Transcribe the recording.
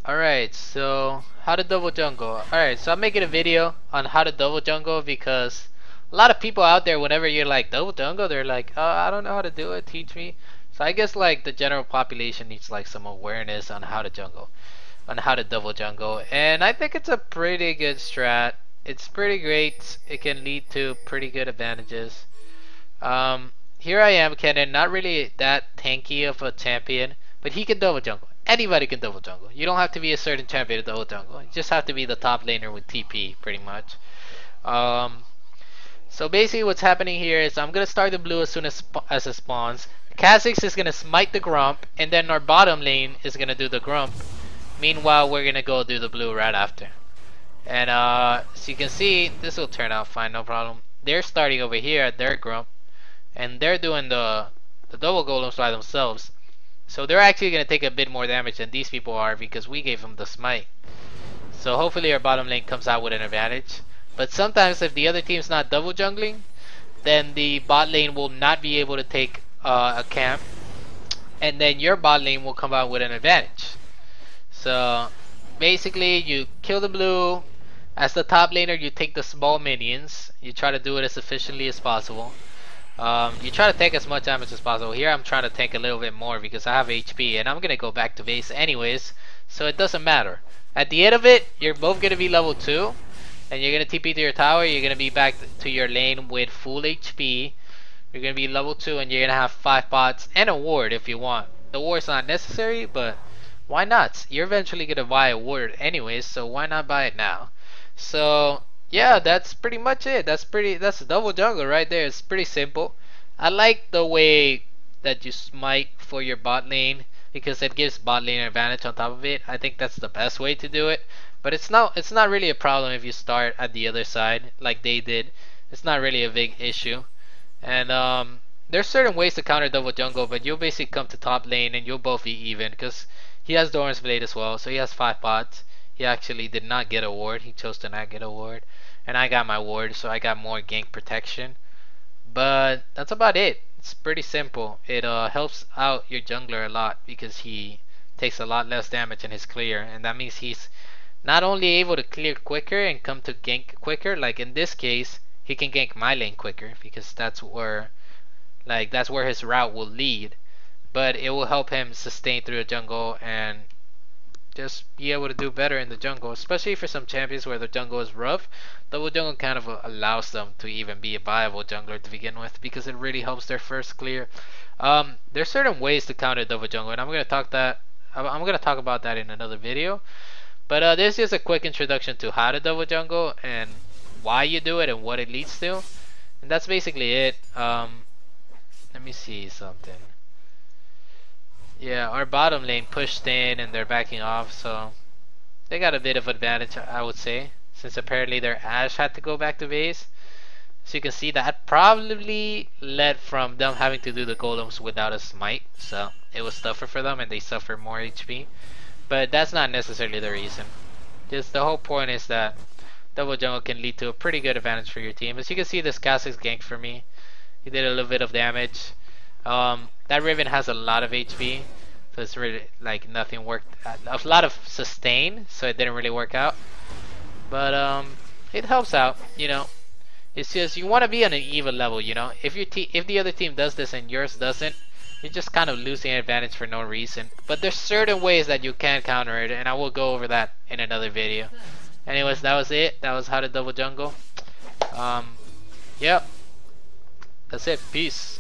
Alright, so how to double jungle. Alright, so I'm making a video on how to double jungle because a lot of people out there, whenever you're like double jungle, they're like, oh, I don't know how to do it, teach me. So I guess like the general population needs like some awareness on how to jungle, on how to double jungle. And I think it's a pretty good strat. It's pretty great. It can lead to pretty good advantages. Here I am, Kennen, not really that tanky of a champion, but he can double jungle. Anybody can double jungle. You don't have to be a certain champion to double jungle. You just have to be the top laner with TP, pretty much. Um, so basically what's happening here is I'm going to start the blue as soon as it spawns. Kha'Zix is going to smite the Grump, and then our bottom lane is going to do the Grump. Meanwhile, we're going to go do the blue right after. And so you can see, this will turn out fine, no problem. They're starting over here at their Grump, and they're doing the double golems by themselves. So they're actually going to take a bit more damage than these people are because we gave them the smite. So hopefully our bottom lane comes out with an advantage. But sometimes if the other team's not double jungling, then the bot lane will not be able to take a camp. And then your bot lane will come out with an advantage. So basically you kill the blue. As the top laner, you take the small minions. You try to do it as efficiently as possible. You try to take as much damage as possible. Here I'm trying to tank a little bit more because I have HP and I'm gonna go back to base anyways, so it doesn't matter. At the end of it, you're both gonna be level 2 and you're gonna TP to your tower. You're gonna be back to your lane with full HP. You're gonna be level 2 and you're gonna have 5 pots and a ward if you want. The ward's not necessary, but why not? You're eventually gonna buy a ward anyways, so why not buy it now? So yeah, that's pretty much it. That's a double jungle right there. It's pretty simple. I like the way that you smite for your bot lane because it gives bot lane an advantage on top of it. I think that's the best way to do it. But it's not really a problem if you start at the other side like they did. It's not really a big issue. And there's certain ways to counter double jungle, but you'll basically come to top lane and you'll both be even because he has Doran's Blade as well, so he has 5 pots. He actually did not get a ward. He chose to not get a ward. And I got my ward, so I got more gank protection. But that's about it. It's pretty simple. It helps out your jungler a lot because he takes a lot less damage in his clear, and that means he's not only able to clear quicker and come to gank quicker, like in this case, he can gank my lane quicker because that's where his route will lead. But it will help him sustain through the jungle and just be able to do better in the jungle, especially for some champions where the jungle is rough. Double jungle kind of allows them to even be a viable jungler to begin with because it really helps their first clear. There's certain ways to counter double jungle, and I'm gonna talk about that in another video. But this is just a quick introduction to how to double jungle and why you do it and what it leads to, and that's basically it. Let me see something. Yeah, our bottom lane pushed in and they're backing off, so they got a bit of advantage, I would say, since apparently their Ashe had to go back to base. So you can see that probably led from them having to do the golems without a smite, so it was tougher for them and they suffer more HP. But that's not necessarily the reason. Just the whole point is that double jungle can lead to a pretty good advantage for your team. As you can see, this Kha'Zix ganked for me. He did a little bit of damage. That Riven has a lot of HP, so it's really like nothing worked. A lot of sustain, so it didn't really work out. But it helps out, you know. It's just you want to be on an even level, you know. If the other team does this and yours doesn't, you're just kind of losing an advantage for no reason. But there's certain ways that you can counter it, and I will go over that in another video. Anyways, that was it. That was how to double jungle. Yep. That's it. Peace.